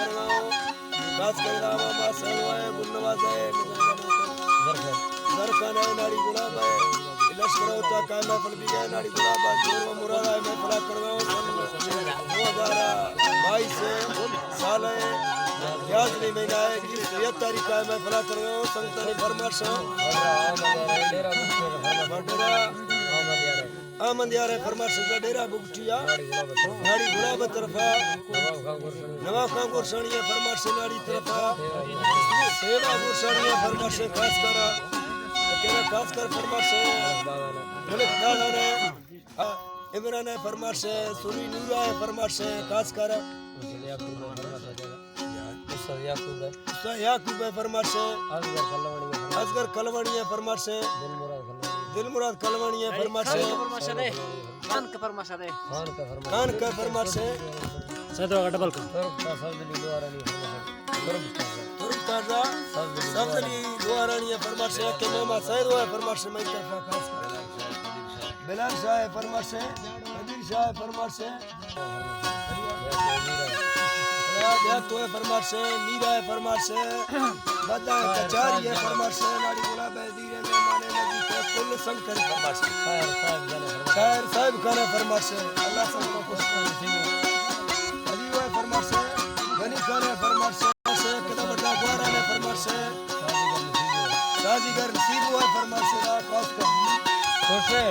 करगाओ खास कर रामा मा सनवाए गुणवाजाए दरखान है नाड़ी गुलाब है लश्कर होता काय में फल भी गए नाड़ी गुलाब है जोर मुराद है मैं फला करगाओ 2022 से साल है याद नहीं महीना है कि 7 तारीख का मैं फला करगाओ संतानी फरमाश आमंद यार है फरमाश का डेरा बुगटिया नाड़ी गुलाब तरफा नवा खां गुरसानिया फरमाश नाड़ी तरफा सेवा गुरसानिया फरमाश खास कर फरमाश मलिक दादा ने इमरान है फरमाश सुरी नूरा है फरमाश खास कर याकूब है फरमाश असगर कलवणी है फरमाश दिल मुराद कलवणी है फरमाश खान का फरमाश है खान का फरमाश है सदो का डबल को ताजा सबली दुआरानी है फरमाश है के मामा सैद है फरमाश में तरफा खास कर बिलाल शाह है फरमाश है कबीर शाह है फरमाश है या तो है फरमाश है मीरा है फरमाश है बदा है कचारी है फरमाश है लाड़ी गुलाब है धीरे मेहमाने नदी के कुल संग कर फरमाश है खैर साहब खाना फरमाश है अल्लाह सबको खुश करे अली है फरमाश है गनी खान है फरमाश है कितना बड़ा द्वारा है फरमाश है शादीगर नसीब हुआ फरमाश है खास कर खुश है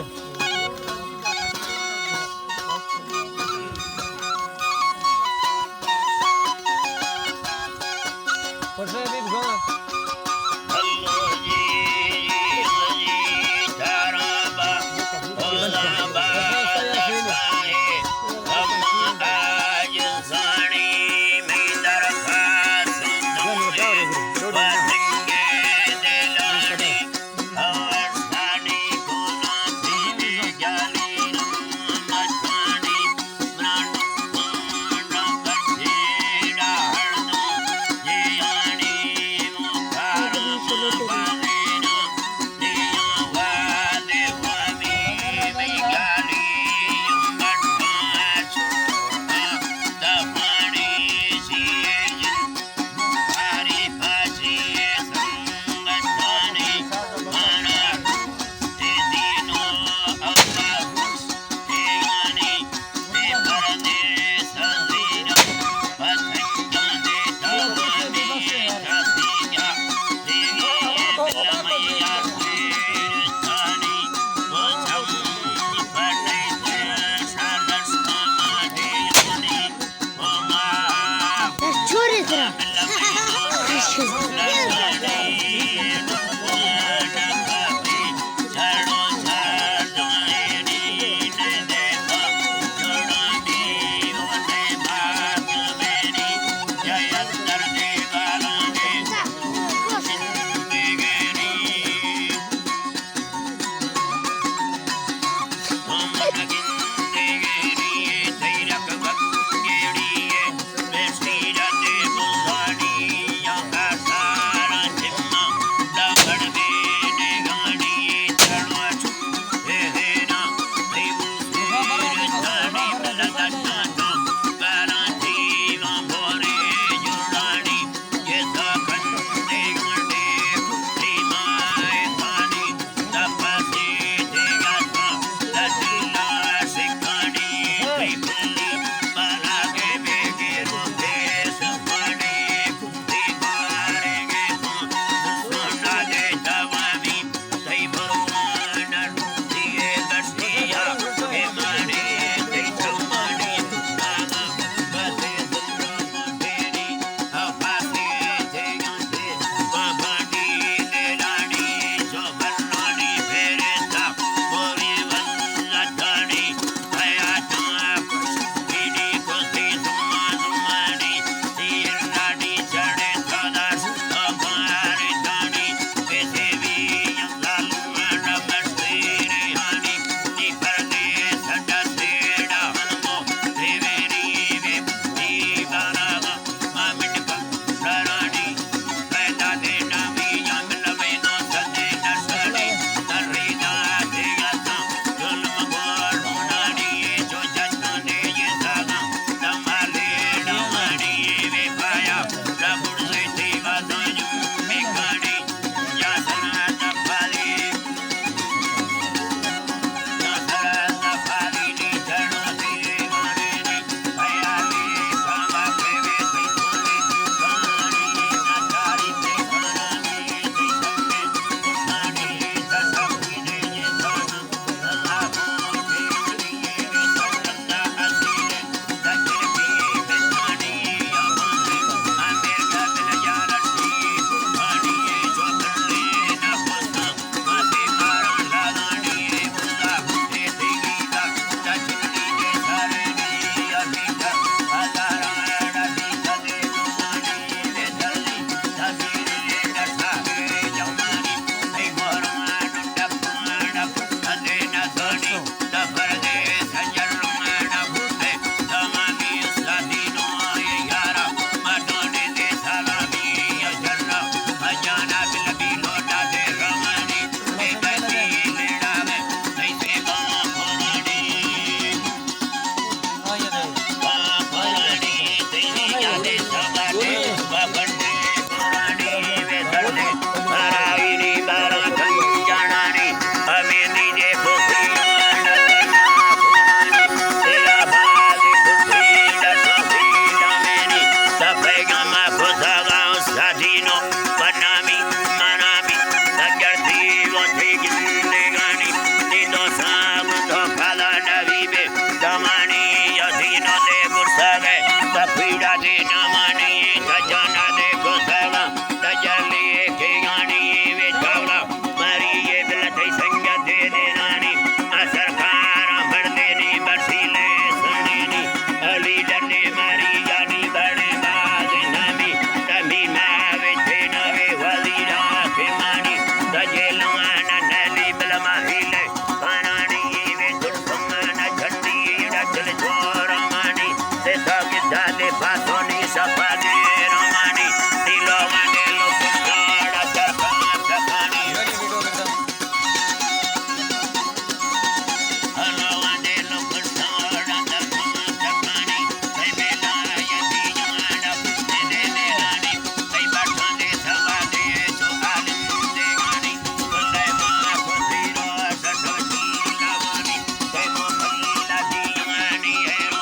दमनी यदीनो दे गुस्सागे तफीड़ा दे नमनी सजना दे गुस्सागा तजली के गानी वे चावला मारी ये बिलते संग दे नानी असरकार बढ़ देनी बसीले सुनीनी अली डने मारी जानी बड़े बाज नमी तमी मावे थे नवे वलीरा के मानी तजे लवाना नली बिलमा हिले कानानी वे दुर्गमाना झंडी डचल जोरमानी से सागे जाले पासोनी सफादी रोमानी दिलो वाने लोग साड़ा चका चकानी हलो वाने लोग साड़ा चका चकानी से मेला यदी जवाना पुष्टे दे रानी कई बाठा दे सवा दे सुहाली दे गानी कुल्ले माँ खुशीरो सटोटी लावानी कई मोखलीला दी जवानी हेरो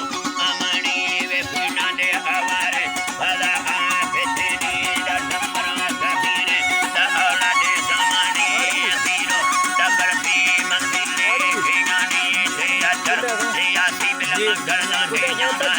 अमनी वे पीना दे हवारे भला आँख तेरी डम्बरा कबीरे तहला दे समानी पीरो डम्बर पी मंदिले के गानी से अचर से आसी बिलम करना दे जाना